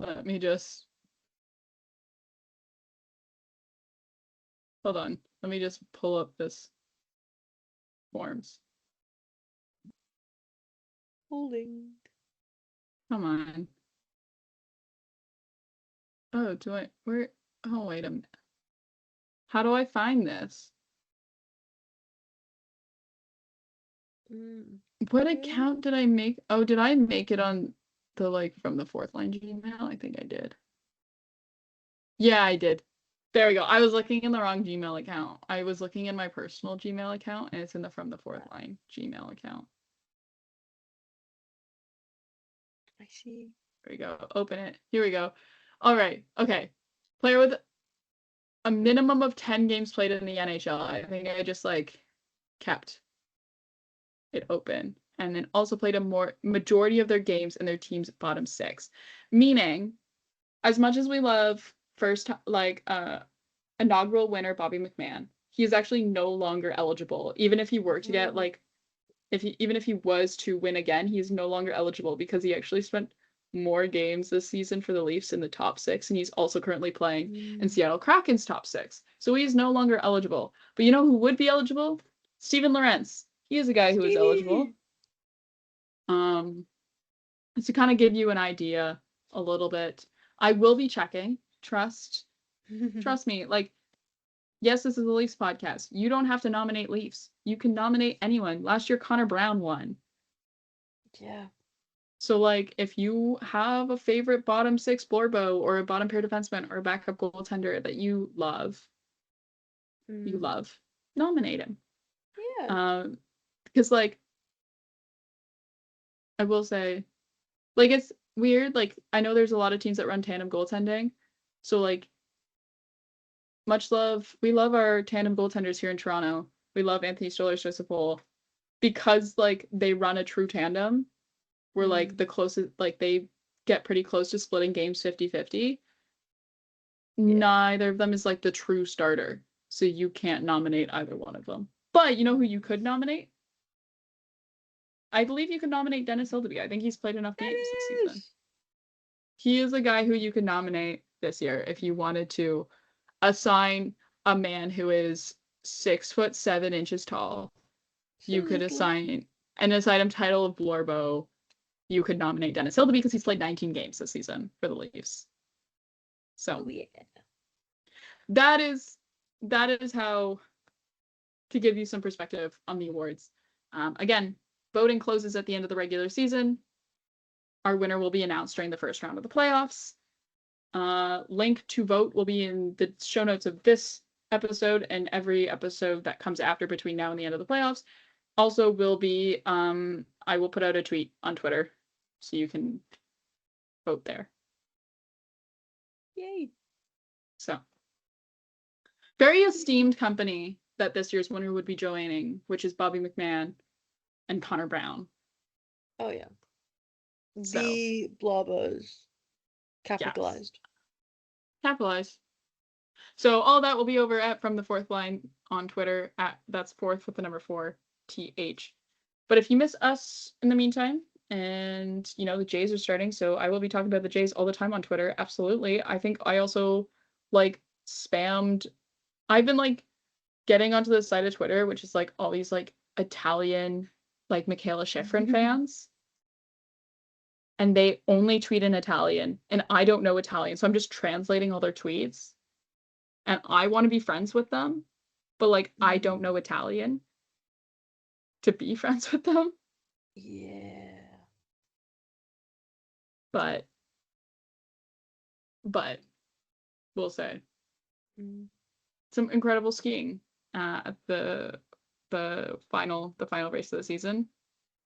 Let me just hold on. Let me just pull up this forms. Holding. Come on. Oh, do I where oh wait a minute. How do I find this? What account did I make? Oh, did I make it on the like from the fourth line Gmail? I think I did. Yeah, I did. There we go. I was looking in the wrong Gmail account. I was looking in my personal Gmail account and it's in the from the fourth line Gmail account. I see. There we go. Open it. Here we go. All right. Okay. Player with a minimum of 10 games played in the NHL. I think I just like kept it open and then also played a majority of their games in their team's bottom six. Meaning, as much as we love first like inaugural winner Bobby McMahon, he is actually no longer eligible. Even if he were to get like even if he was to win again, he's no longer eligible because he actually spent more games this season for the Leafs in the top six, and he's also currently playing in Seattle Kraken's top six. So he's no longer eligible. But you know who would be eligible? Steven Lorentz. He is a guy who is eligible. To kind of give you an idea a little bit, I will be checking. Trust me. Like Yes, this is a Leafs podcast. You don't have to nominate Leafs. You can nominate anyone. Last year, Connor Brown won. Yeah. So, like, if you have a favorite bottom six Blorbo or a bottom pair defenseman or a backup goaltender that you love, nominate him. Yeah. Because, like, I will say, like, it's weird. Like, I know there's a lot of teams that run tandem goaltending. So, like, we love our tandem goaltenders here in Toronto. We love Anthony Stolarz, Joseph Woll, because, like, they run a true tandem. We're, like, the closest, like, they get pretty close to splitting games 50-50. Neither of them is, like, the true starter. So you can't nominate either one of them. But you know who you could nominate? I believe you could nominate Dennis Hildeby. I think he's played enough games this season. He is a guy who you could nominate this year if you wanted to assign a man who is 6'7" tall. You could assign him title of Blorbo. You could nominate Dennis Hildeby because he's played 19 games this season for the Leafs. So that is how to give you some perspective on the awards. Again, voting closes at the end of the regular season. Our winner will be announced during the first round of the playoffs. Link to vote will be in the show notes of this episode and every episode that comes after between now and the end of the playoffs. Also will be, I will put out a tweet on Twitter so you can vote there. Yay. So, very esteemed company that this year's winner would be joining, which is Bobby McMahon and Connor Brown. Oh, yeah. The Blobbers. Capitalized. Yes. Capitalized. So all that will be over at From the Fourth Line on Twitter. That's fourth with the number 4, TH. But if you miss us in the meantime, and you know the Jays are starting, so I will be talking about the Jays all the time on Twitter. Absolutely. I think I also like spammed. I've been like getting onto the side of Twitter, which is like all these like Italian, like Michaela Schifrin fans. And they only tweet in Italian, and I don't know Italian, so I'm just translating all their tweets. And I want to be friends with them, but like I don't know Italian to be friends with them. Yeah. But we'll say some incredible skiing at the final race of the season.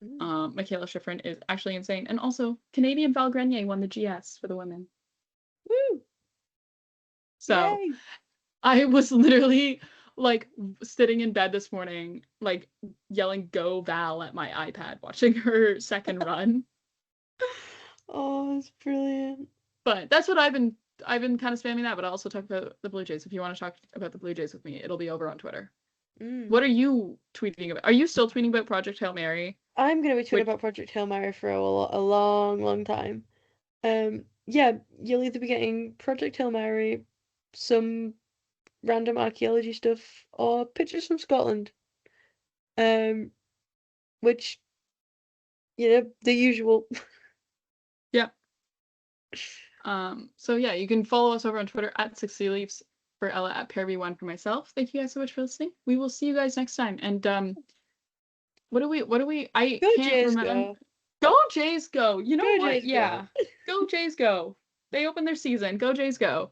Michaela Schifrin is actually insane, and also Canadian Val Grenier won the GS for the women. Woo! So Yay! I was literally like sitting in bed this morning, like yelling "Go Val" at my iPad, watching her second run. Oh, it's brilliant. But that's what I've been kind of spamming that, but I'll also talk about the Blue Jays. If you want to talk about the Blue Jays with me, it'll be over on Twitter. What are you tweeting about? Are you still tweeting about Project Hail Mary? I'm going to be tweeting about Project Hail Mary for a long, long time. Yeah, you'll either be getting Project Hail Mary, some random archaeology stuff, or pictures from Scotland. Which, you know, the usual. Yeah. So yeah, you can follow us over on Twitter at 60 Leafs, for Ella at PearB1 for myself. Thank you guys so much for listening. We will see you guys next time. And what do we I Go can't Jays remember. go. Go Jays go. You know Go what? Jays Yeah. go. Go Jays go. They open their season. Go Jays go.